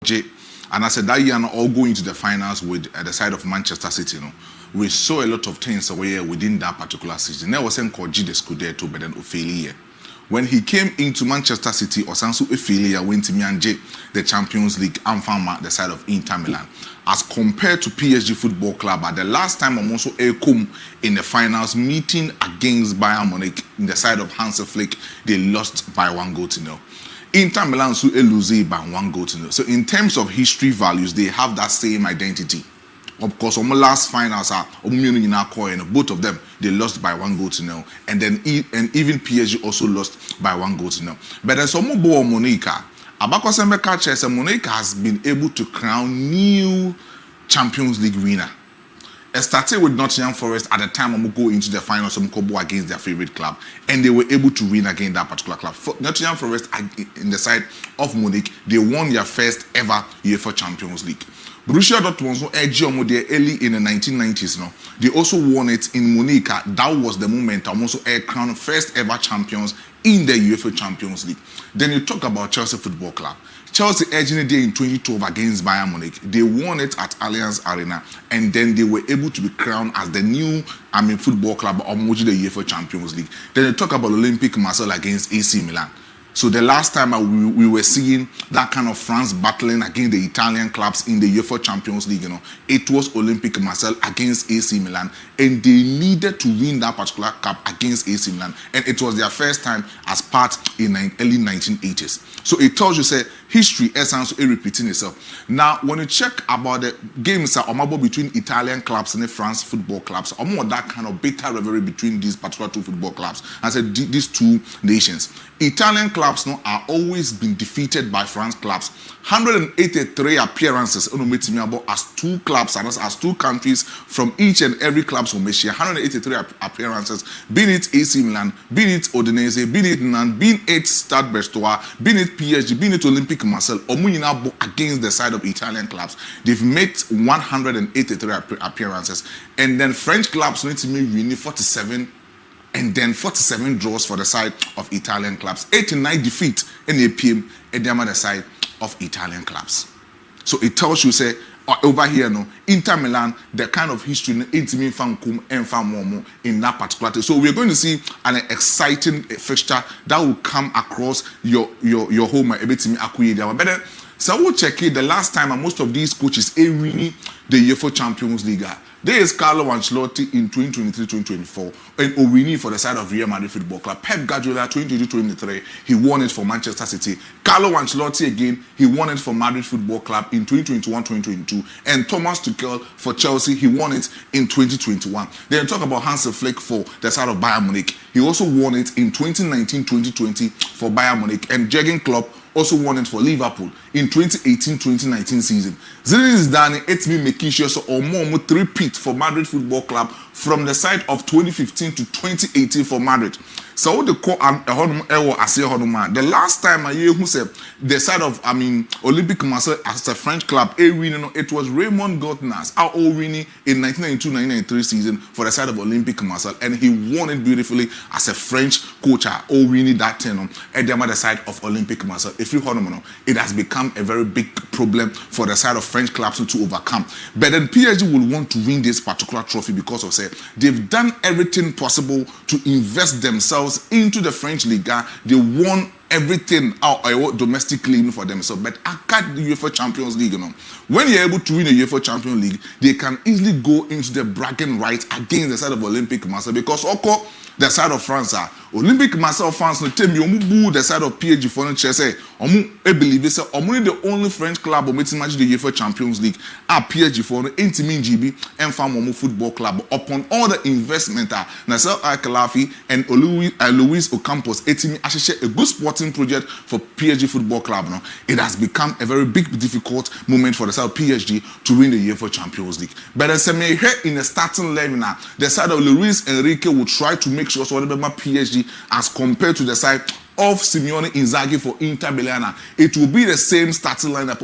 J. And I said that year, all going to the finals with the side of Manchester City. We saw a lot of things within that particular season. There wasn't called G the Scudetto, but then Ophelia. When he came into Manchester City, Osansu Ophelia went to Mianje, the Champions League, and found the side of Inter Milan. As compared to PSG Football Club, at the last time I'm also come in the finals, meeting against Bayern Munich in the side of Hansi Flick, they lost by 1-0. Inter Milan so lose by 1-0. So in terms of history values, they have that same identity. Of course, on the last finals, both of them they lost by 1-0, and then even PSG also lost by 1-0. But there's some more Monica. Abakosembe says Monica has been able to crown new Champions League winner. It started with Nottingham Forest at the time I'm go into the finals against their favorite club, and they were able to win against that particular club. For Nottingham Forest in the side of Munich, they won their first ever UEFA Champions League. Borussia Dortmund early in the 1990s. They also won it in Munich. That was the moment also crowned first ever champions in the UEFA Champions League. Then you talk about Chelsea Football Club. Chelsea edging it in 2012 against Bayern Munich. They won it at Allianz Arena, and then they were able to be crowned as the new football club of the UEFA Champions League. Then you talk about Olympique Marseille against AC Milan. So the last time we were seeing that kind of France battling against the Italian clubs in the UEFA Champions League, it was Olympique Marseille against AC Milan, and they needed to win that particular cup against AC Milan, and it was their first time as part in the early 1980s. So it tells you, say, history essence repeating itself. Now, when you check about the games between Italian clubs and the France football clubs, or more that kind of bitter rivalry between these particular two football clubs, I said these two nations. Italian clubs are always been defeated by France clubs. 183 appearances as two clubs, as two countries from each and every club from Asia. 183 appearances, be it AC Milan, be it Udinese, be it Nan, be it Stade Brestois, be it PSG, be it Olympique Marseille, against the side of Italian clubs. They've made 183 appearances, and then French clubs need to win 47. And then 47 draws for the side of Italian clubs. 89 defeat in the APM at the other side of Italian clubs. So it tells you, say, over here, Inter Milan, the kind of history in that particular day. So we're going to see an exciting fixture that will come across your home. But so we'll check it. The last time most of these coaches winning the UEFA Champions League. There is Carlo Ancelotti in 2023-2024 and Owini for the side of Real Madrid Football Club. Pep Guardiola 2022-2023, he won it for Manchester City. Carlo Ancelotti again, he won it for Madrid Football Club in 2021-2022. And Thomas Tuchel for Chelsea, he won it in 2021. Then talk about Hansi Flick for the side of Bayern Munich. He also won it in 2019-2020 for Bayern Munich. And Jurgen Klopp also won it for Liverpool in 2018-2019 season. Zinedine Zidane, it's me making sure so or more repeat for Madrid Football Club from the side of 2015 to 2018 for Madrid. So the last time I hear who said the side of Olympique Marseille as a French club, it was Raymond Gauthnas, our winning in 1992-1993 season for the side of Olympique Marseille, and he won it beautifully as a French coach, winning that turn at the other side of Olympique Marseille. If you it has become a very big problem for the side of French clubs to overcome. But then PSG will want to win this particular trophy because of they've done everything possible to invest themselves into the French Liga. They won everything out domestically for themselves. But I got the UEFA Champions League. When you're able to win the UEFA Champions League, they can easily go into the bragging rights against the side of Olympique Marseille because the side of France Olympique Marseille fans no tell me boo the side of PSG for no say believe say the only French club match the UEFA Champions League PSG for no GB and farm football club upon all the investment Nasser Al-Khelaifi and Luis Ocampos a good sporting project for PSG Football Club. It has become a very big difficult moment for the side of PSG to win the UEFA Champions League. But as in the starting 11 the side of Luis Enrique will try to make sure so whatever PSG as compared to the side of Simeone Inzaghi for Inter Milan, it will be the same starting lineup.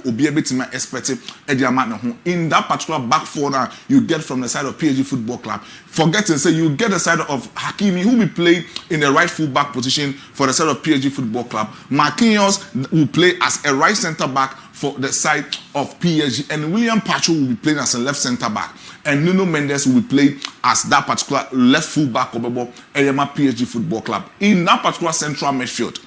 In that particular back four now, you get from the side of PSG Football Club. Forget to say you get the side of Hakimi, who will play in the right full back position for the side of PSG Football Club. Marquinhos will play as a right centre back for the side of PSG, and William Pacho will be playing as a left centre back, and Nuno Mendes will be playing as that particular left full back of Eyema PSG Football Club. In that particular central midfield,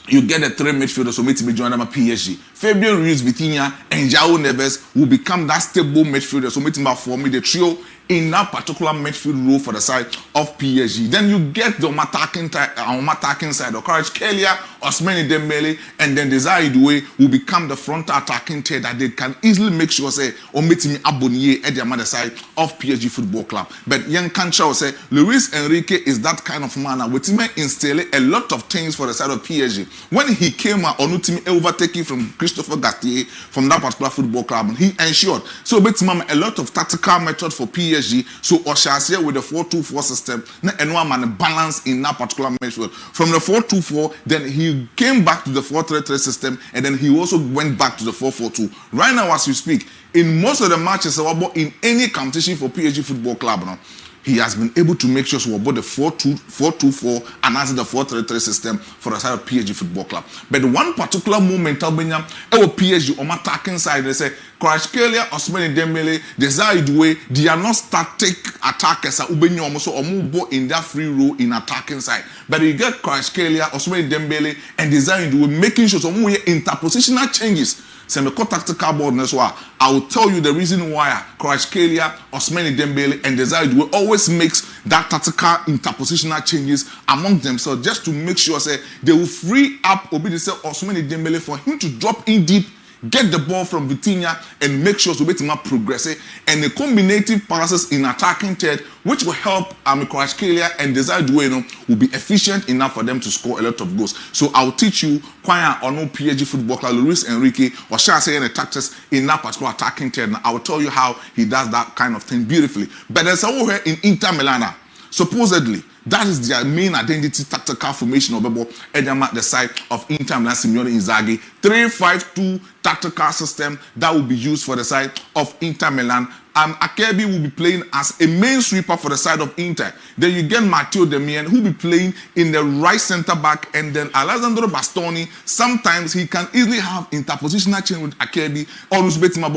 you get the three midfielders so meet me join them PSG. Fabian Ruiz, Vitinha, and João Neves will become that stable midfielder so meet me form the trio in that particular midfield role for the side of PSG. Then you get the attacking side of Courage Kelia, Ousmane Dembele, and then Desire Doué will become the front attacking tier that they can easily make sure say or meet me Abonnier at the other side of PSG Football Club. But young Kancha will say Luis Enrique is that kind of man with him instilling a lot of things for the side of PSG. When he came out on team overtaking from Christopher Gastier from that particular football club, he ensured so a lot of tactical method for PSG. So Oshasia with the 4-2-4 system, and one man balance in that particular midfield. From the 4-2-4, then he came back to the 4-3-3 system, and then he also went back to the 4-4-2. Right now, as we speak, in most of the matches in any competition for PSG Football Club, he has been able to make sure so about the 4-2-4 and as the 4-3-3 system for the side of PSG Football Club. But one particular moment, PSG on attacking side, they say, Courage Kelia, Ousmane Dembele, Desire Doué, they are not static attackers in that free role in attacking side. But you get Courage Kelia, Ousmane Dembele, and Desire Doué making sure some interpositional changes. Tactical board as well. I will tell you the reason why Courage Kelia, Ousmane Dembele, and Desire Doué always makes that tactical interpositional changes among themselves just to make sure say they will free up Ousmane Dembele for him to drop in deep, get the ball from Vitinha and make sure to progress and the combinative passes in attacking third, which will help Courage Kelia and Desire Doué will be efficient enough for them to score a lot of goals. So I'll teach you Kwaya or no PSG Football Club, Luis Enrique, or shall I say the tactics in that particular attacking third. And I will tell you how he does that kind of thing beautifully. But there's a here in Inter Milan. Supposedly, that is their main identity tactical formation of the side of Inter Milan, Simeone Inzaghi. 3-5-2 tactical system that will be used for the side of Inter Milan. Akebi will be playing as a main sweeper for the side of Inter. Then you get Matteo Demian who will be playing in the right centre back, and then Alessandro Bastoni. Sometimes he can easily have interpositional change with Akebi or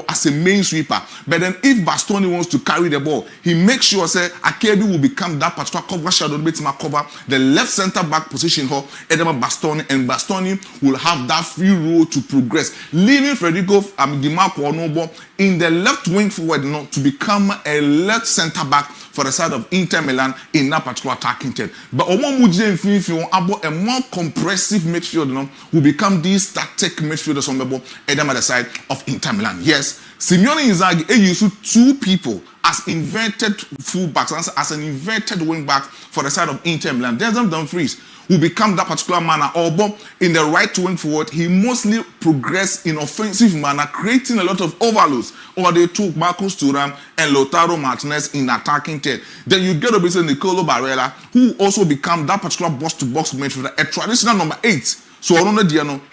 as a main sweeper. But then if Bastoni wants to carry the ball, he makes sure say Akebi will become that particular cover shadow cover the left centre back position here, Bastoni, and Bastoni will have that free role to progress, leaving Federico Di Marco Onobo in the left wing forward to become a left centre back for the side of Inter Milan in that particular attacking third. But a more compressive midfield will become these static midfielders on the side of Inter Milan. Yes, Simeone Inzaghi used two people as inverted fullbacks, as an inverted wing back for the side of Inter Milan. Denzel Dumfries will become that particular manner, although in the right wing forward, he mostly progressed in offensive manner, creating a lot of overloads. Or they took Marcus Thuram and Lautaro Martinez in attacking third. Then you get obviously Nicolo Barella, who also become that particular box-to-box midfielder, a traditional number 8. So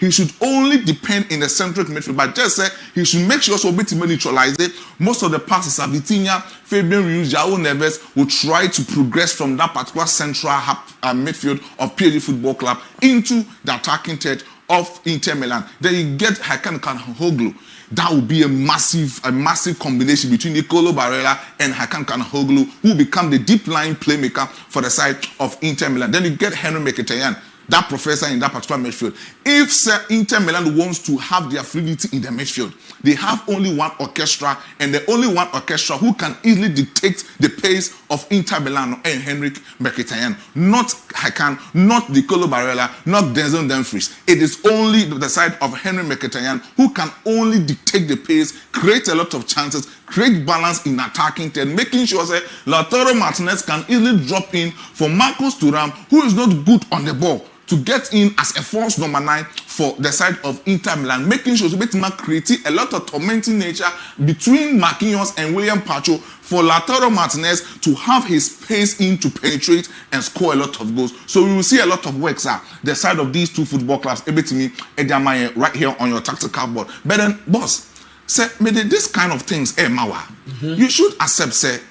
he should only depend in the central midfield, but just say he should make sure so bit neutralize it. Most of the passes are Vitinha, Fabian Ruiz, João Neves will try to progress from that particular central midfield of PSG Football Club into the attacking third of Inter Milan. Then you get Hakan Kanhoglu. That will be a massive combination between Nicolo Barella and Hakan Kanhoglu, who become the deep line playmaker for the side of Inter Milan. Then you get Henry Mkhitaryan, that professor in that particular midfield. If Inter Milan wants to have their fluidity in the midfield, they have only one orchestra, and the only one orchestra who can easily dictate the pace of Inter Milan and Henrik Mkhitaryan. Not Hakan, not Nicolo Barella, not Denzel Dumfries. It is only the side of Henrik Mkhitaryan who can only dictate the pace, create a lot of chances, create balance in attacking third, making sure that Lautaro Martinez can easily drop in for Marcus Thuram, who is not good on the ball, to get in as a false number 9 for the side of Inter Milan, making sure to create a lot of tormenting nature between Marquinhos and William Pacho for Lautaro Martinez to have his pace in to penetrate and score a lot of goals. So we will see a lot of work, sir. The side of these two football clubs, right here on your tactical board. But then, boss, say, this kind of things, Mawa, you should accept, say,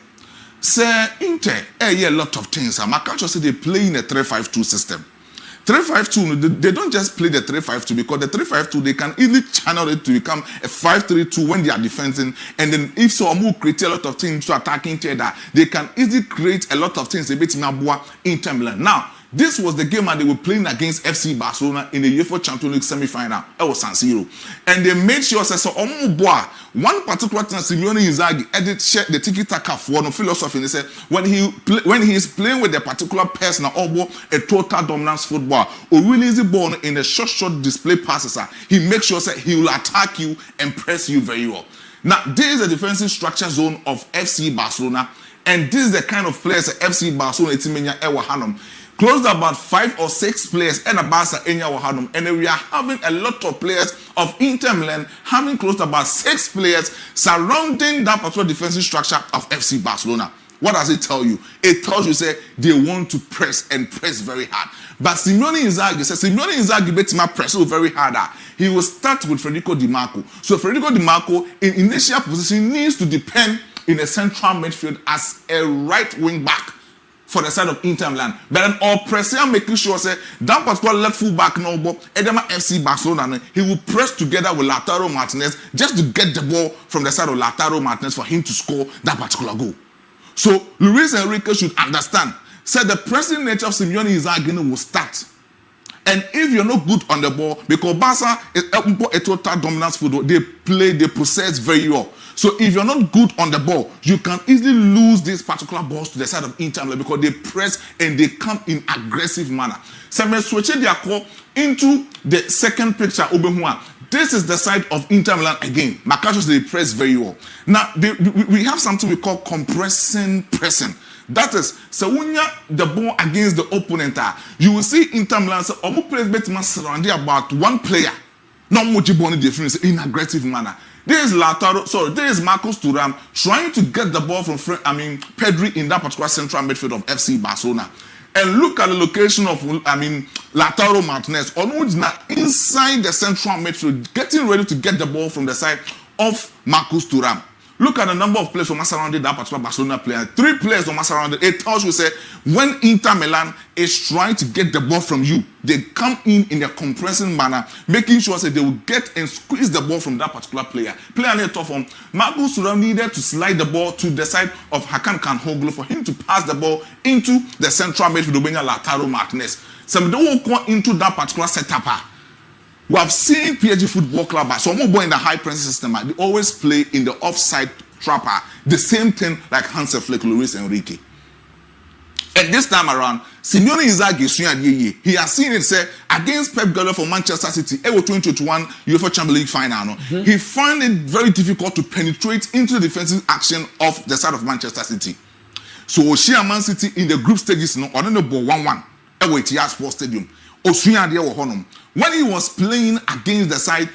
Inter, a lot of things. My culture say they play in a 3-5-2 system. 3-5-2, they don't just play the 3-5-2 because the 3-5-2 they can easily channel it to become a 5-3-2 when they are defending, and then if someone create a lot of things to attacking together, they can easily create a lot of things a bit in Milan. Now, this was the game and they were playing against FC Barcelona in the UEFA Champions League semi-final. It was San Siro. And they made sure that one particular thing Simeone Inzaghi edit check the tiki-taka for no philosophy. They said when he is playing with a particular person or a total dominance football or really easy ball in a short display passes, he makes sure that he will attack you and press you very well. Now, this is the defensive structure zone of FC Barcelona, and this is the kind of players that FC Barcelona Etimenya Ewa Hanum. Close to about 5 or 6 players and a Barca Enya Wahadum. And we are having a lot of players of Inter Milan having close to about 6 players surrounding that particular defensive structure of FC Barcelona. What does it tell you? It tells you say they want to press and press very hard. But Simeone Inzaghi bet him press very hard. He will start with Federico Di Marco. So Federico Di Marco in initial position needs to depend in a central midfield as a right wing back for the side of Inter Milan. But then all pressure making sure say that particular left full back no ball Edema FC Barcelona, he will press together with Lautaro Martinez just to get the ball from the side of Lautaro Martinez for him to score that particular goal. So Luis Enrique should understand, say the pressing nature of Simeone Inzaghi will start. And if you're not good on the ball, because Barca is a total dominance football, they process very well. So if you're not good on the ball, you can easily lose these particular balls to the side of Inter Milan because they press and they come in aggressive manner. So when switch their call into the second picture, this is the side of Inter Milan again. Macachos, they press very well. Now, we have something we call compressing pressing. That is, so when you the ball against the opponent, you will see Inter Milan say, almost plays better surrounding about one player. Not much ball difference in aggressive manner. This is this is Marcos Thuram trying to get the ball from Pedri in that particular central midfield of FC Barcelona. And look at the location of Lautaro Martinez, almost inside the central midfield, getting ready to get the ball from the side of Marcos Thuram. Look at the number of players who are surrounded that particular Barcelona player. 3 players who are surrounded. It tells you say when Inter Milan is trying to get the ball from you, they come in a compressing manner, making sure that they will get and squeeze the ball from that particular player. Player on the top form. Marcus Thuram needed to slide the ball to the side of Hakan Kanhoglu for him to pass the ball into the central midfield of Lautaro Martinez. So they won't go into that particular setup. We have seen PSG Football Club, so more boy in the high press system, they always play in the offside trapper. The same thing like Hansi Flick, Luis Enrique. And this time around, Simeone Inzaghi, he has seen it say against Pep Guardiola for Manchester City, it was 2021 UEFA Champions League final. He found it very difficult to penetrate into the defensive action of the side of Manchester City. So Shea Man City in the group stages, no, on the ball 1-1 at Etihad Sports Stadium. When he was playing against the side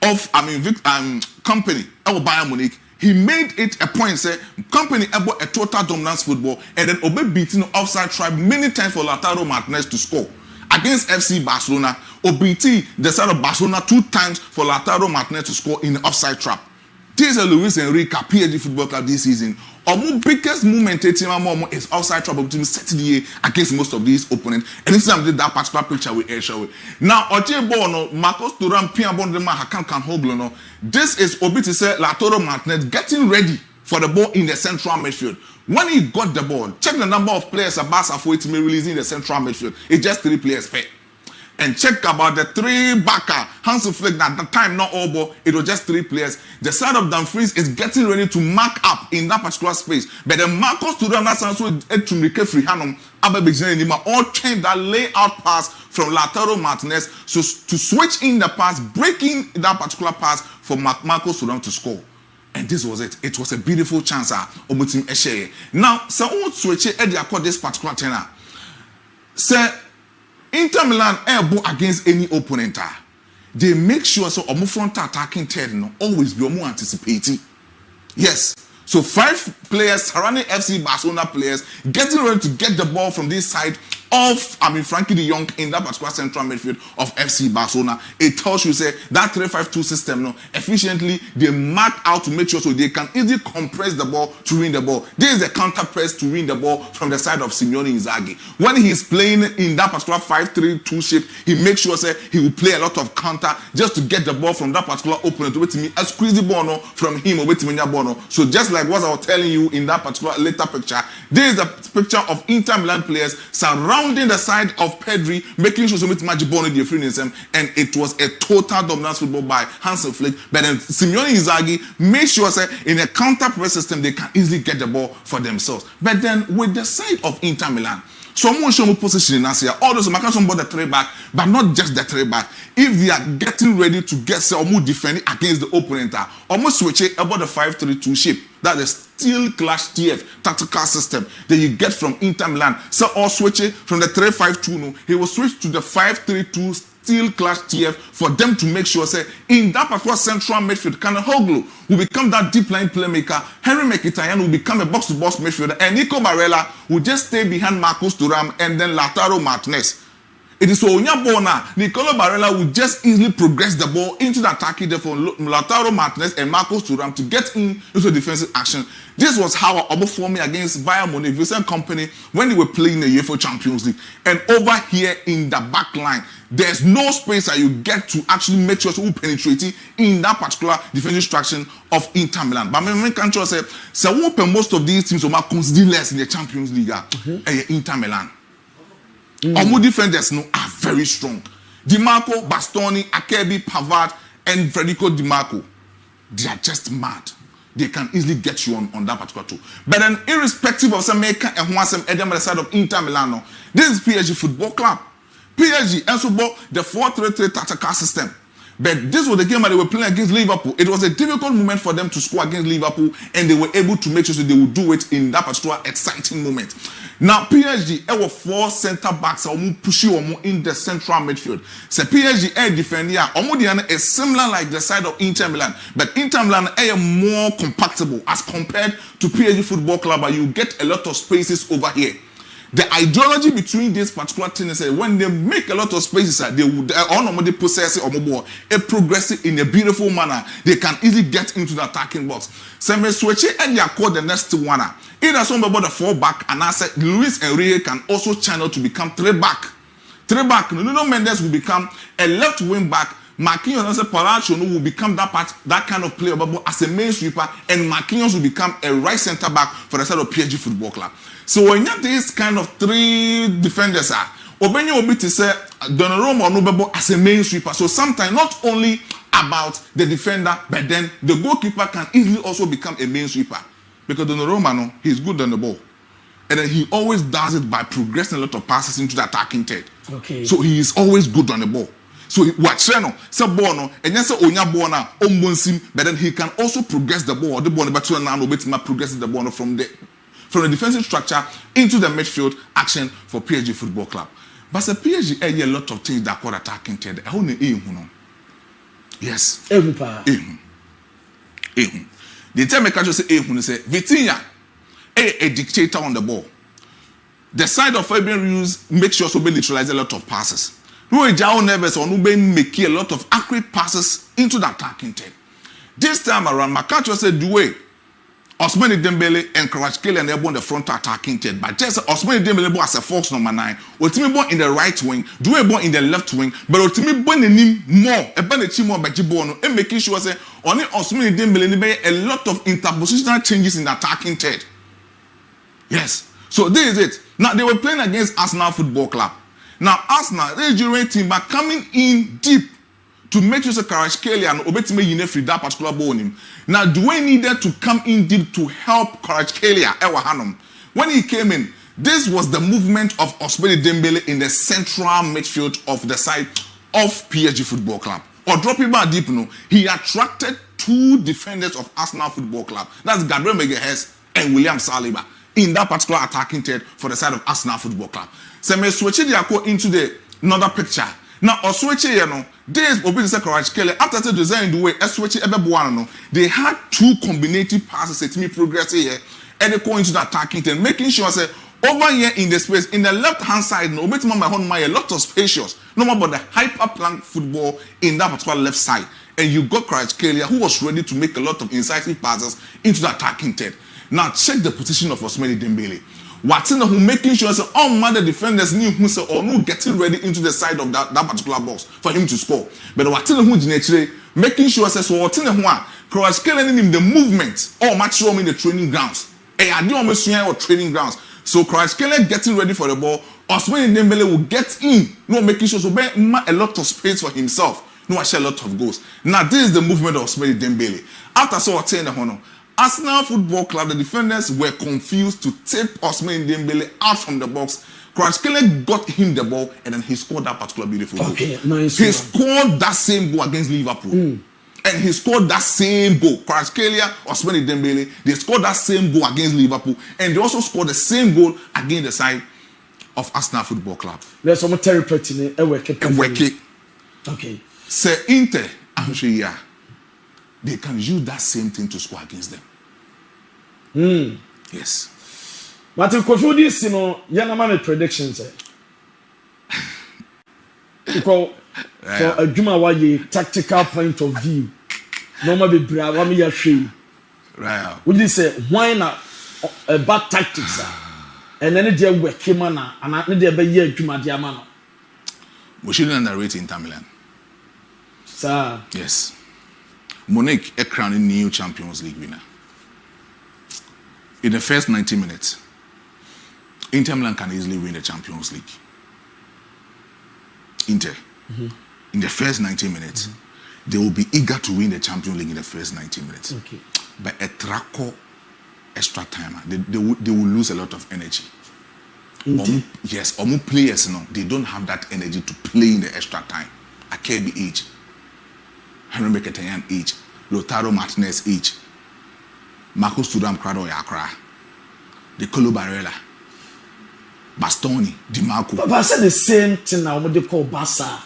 of Company, Bayern Munich, he made it a point say Company about a total dominance football and then obey beating offside try many times for Lautaro Martinez to score. Against FC Barcelona, OBT the side of Barcelona 2 times for Lautaro Martinez to score in the offside trap. This is Luis Enrique, PSG Football Club this season. Our biggest moment is outside trouble between Saturday against most of these opponents. And this time that particular picture we air show. Now, Oche Marcos Thuram, Pierre Bondema, Hakan Kanhoglu. This is Obiti say Lautaro Martinez getting ready for the ball in the central midfield. When he got the ball, check the number of players Abasa for it to be releasing the central midfield. It's just 3 players pay. And check about the 3 backer. Hansi Flick, at the time, not all ball, it was just 3 players. The side of Dumfries is getting ready to mark up in that particular space. But the Marcos Thuram, that's also to make free hand all change that layout pass from Lautaro Martinez so to switch in the pass, breaking that particular pass for Marcos Thuram to score. And this was it. It was a beautiful chance. Now, so what switch it this particular tenor? Say, Inter Milan able against any opponent. They make sure so omo front attacking third no always be omo anticipating. Yes. So 5 players surrounding FC Barcelona players getting ready to get the ball from this side of, Frankie de Jong in that particular central midfield of FC Barcelona. It tells you, say, that 3-5-2 system, no, efficiently, they mark out to make sure so they can easily compress the ball to win the ball. This is the counter press to win the ball from the side of Simeone Inzaghi. When he's playing in that particular 5-3-2 shape, he makes sure, say, he will play a lot of counter just to get the ball from that particular opponent to wait me a squeeze the ball from him or wait me ball. So just like what I was telling you in that particular later picture, this is the picture of Inter Milan players surrounding the side of Pedri, making sure so much ball in the free and it was a total dominance football by Hansi Flick. But then Simeone Inzaghi made sure say in a counter press system they can easily get the ball for themselves. But then with the side of Inter Milan, someone show me position in Asia. All those can somebody the three back, but not just the three back. If they are getting ready to get say almost defending against the opponent, almost switch it about the 5-3-2 shape. That is still clash TF tactical system that you get from Inter Milan. So or switch it from the 3-5-2. No, he will switch to the 5-3-2 still clash TF for them to make sure say in that particular central midfield, Kanahoglu will become that deep line playmaker. Henry Mkhitaryan will become a box-to-box midfielder, and Nico Barella will just stay behind Marcus Thuram and then Lautaro Martinez. It is so Onyabona, Nicolo Barella will just easily progress the ball into the attacking for Lautaro Martinez and Marcus Thuram to get into defensive action. This was how I performed against Bayern Munich, Vincent Company, when they were playing the UEFA Champions League. And over here in the back line, there's no space that you get to actually make sure to penetrate in that particular defensive structure of Inter Milan. But I can just say, so most of these teams are considered less in the Champions League. Inter Milan. Our defenders are very strong. Di Marco, Bastoni, Akebi, Pavard, and Federico Di Marco. They are just mad. They can easily get you on that particular tool. But then, irrespective of some maker and who has some Edem on the side of Inter Milan, this is PSG Football Club. PSG also bought the 4-3-3 tactical system. But this was the game that they were playing against Liverpool. It was a difficult moment for them to score against Liverpool, and they were able to make sure that they would do it in that particular exciting moment. Now, PSG, there were 4 center backs pushing in the central midfield. So PSG air defender, is similar like the side of Inter Milan, but Inter Milan are more compactable as compared to PSG Football Club, but you get a lot of spaces over here. The ideology between this particular team is when they make a lot of spaces, they would normally possess it or more, progress in a beautiful manner. They can easily get into the attacking box. So me switch it and you call the next one. Either some about the 4 back, and I said Luis Enrique can also channel to become 3 back. 3 back. Nuno Mendes will become a left wing back. Marquinhos and Palacio will become that kind of player as a main sweeper, and Marquinhos will become a right center back for the side of PSG Football Club. So when you have this kind of 3 defenders, Obenyo will be to say Donnarumma or Nubebo as a main sweeper. So sometimes not only about the defender, but then the goalkeeper can easily also become a main sweeper. Because Donnarumma, he's good on the ball. And then he always does it by progressing a lot of passes into the attacking third. Okay. So he is always good on the ball. So what Treno, say ball and then say Onya ball now, but then he can also progress the ball. The ball, but now progresses the ball from the defensive structure into the midfield action for PSG Football Club. But the PSG a lot of things that call attacking third. Yes. The time I can just say Vitinha a dictator on the ball. The side of Fabian Ruiz makes sure to neutralize a lot of passes. Rui Jao Neves or Nube make a lot of accurate passes into the attacking team. This time around, Makacho said, "Due Ousmane Dembele and Kvaratskhelia and they're on the front attacking team. But just Ousmane Dembele as a false number 9, ultimately born in the right wing, Due born in the left wing, but ultimately born in him more, a benefit more by Jibono, and making sure say only Ousmane Dembele a lot of interpositional changes in the attacking team. Yes, so this is it. Now they were playing against Arsenal Football Club. Now, Arsenal, the Nigerian team are coming in deep to make sure Kvaratskhelia and Obetime Yinefri that particular ball on him. Now, Dwayne needed to come in deep to help Kvaratskhelia. When he came in, this was the movement of Ousmane Dembele in the central midfield of the side of PSG Football Club. Or dropping back deep, he attracted 2 defenders of Arsenal Football Club. That's Gabriel Magalhaes and William Saliba in that particular attacking third for the side of Arsenal Football Club. So me switch it into the another picture. Now or switch it, this will be the Kvaratskhelia after the design the way switch it they had 2 combinative passes to me progress here and they go into the attacking third, making sure say Over here in the space, in the left-hand side, no, but a lot of spacious. No more about the hyper-plank football in that particular left side. And you got Kvaratskhelia, who was ready to make a lot of incisive passes into the attacking third. Now check the position of Ousmane Dembele. What's in the who making sure say all man the defenders knew who say or no getting ready into the side of that particular box for him to score. But what's in the who actually making sure say so what's in the who Kvaratskhelia in the movement or match room in the training grounds. I do almost or training grounds. So Kvaratskhelia getting ready for the ball. Ousmane Dembele will get in, no making sure so a lot of space for himself. No, share a lot of goals. Now this is the movement of Ousmane Dembele. After so what's in the honor. Arsenal Football Club, the defenders were confused to take Ousmane Dembele out from the box. Kvaratskhelia got him the ball and then he scored that particular beautiful goal. Nice. He scored that same goal against Liverpool. And he scored that same goal. Kvaratskhelia, Ousmane Dembele, they scored that same goal against Liverpool. And they also scored the same goal against the side of Arsenal Football Club. There's some territory Okay. Say Inter, I'm sure they can use that same thing to score against them. Yes. Martin Kofi this, Yanamane predictions. Because for a Juma tactical point of view, normally brave, me ya free. Right. Would you say why not bad tactics? And then they work him and I need to be here Juma Diamano. We shouldn't underrate Inter Milan. Sir. Yes. Munich a crowning new Champions League winner. In the first 90 minutes, Inter Milan can easily win the Champions League. Inter. In the first 90 minutes, they will be eager to win the Champions League in the first 90 minutes. Okay. But a traco extra timer, they will lose a lot of energy. Yes, almost players, they don't have that energy to play in the extra time. Akebi age, Henry Mkhitaryan age, Lautaro Martinez age, Marcus Thuram Crado Yakra, the Colo Barella, Bastoni, Di Marco. But I said the same thing now, what they call Bassa.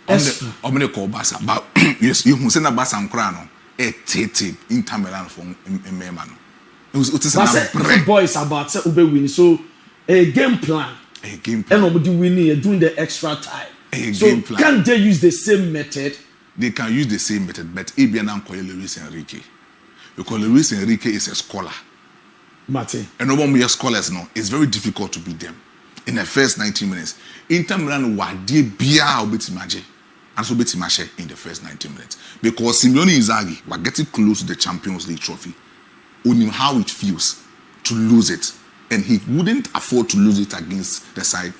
I'm call Bassa. But yes, you send a Bassa and Crano, a tete Inter Milan from Memano. It was a boys about to win. So a game plan. A game plan. And nobody winning during the extra time. A so game plan. Can't they use the same method? They can use the same method, but Ibiana call Luis Enrique. Because Luis Enrique is a scholar. Mate. And no one more scholars now. It's very difficult to beat them. In the first 90 minutes. Inter Milan were de bia obetimaje. And so betimache in the first 90 minutes. Because Simeone Inzaghi were getting close to the Champions League trophy. Who knew how it feels to lose it. And he wouldn't afford to lose it against the side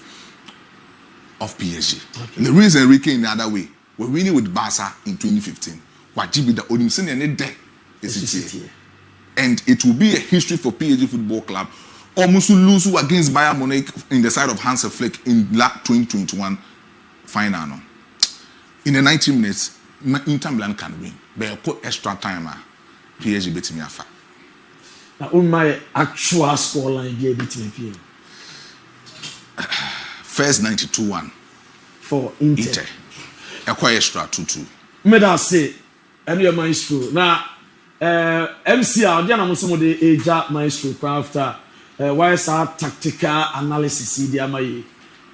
of PSG. Okay. Luis Enrique in the other way. We're winning with Barca in 2015. Wajibi the Odimsen and day is it. And it will be a history for PSG Football Club. Almost lose against Bayern Munich in the side of Hans Flick in 2021 final. In the 90 minutes, Inter Milan can win. But a extra time, PSG beat me afa. Now, on my actual scoreline, yeah, beat me. First 92-1 for Inter. A quite extra 2-2. Me da say, and your maestro. Now, MCR, Diana Musumo de Aja maestro after why is our tactical analysis?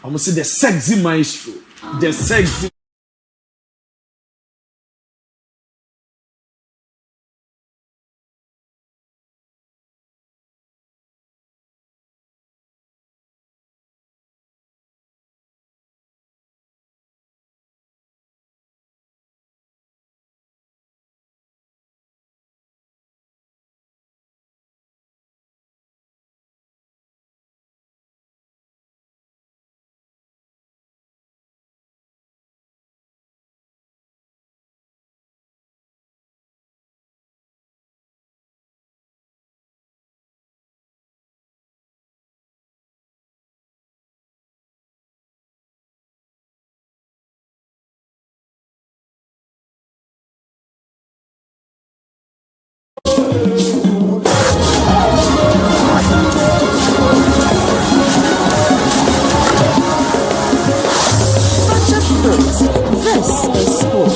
Almost the sexy maestro, the sexy.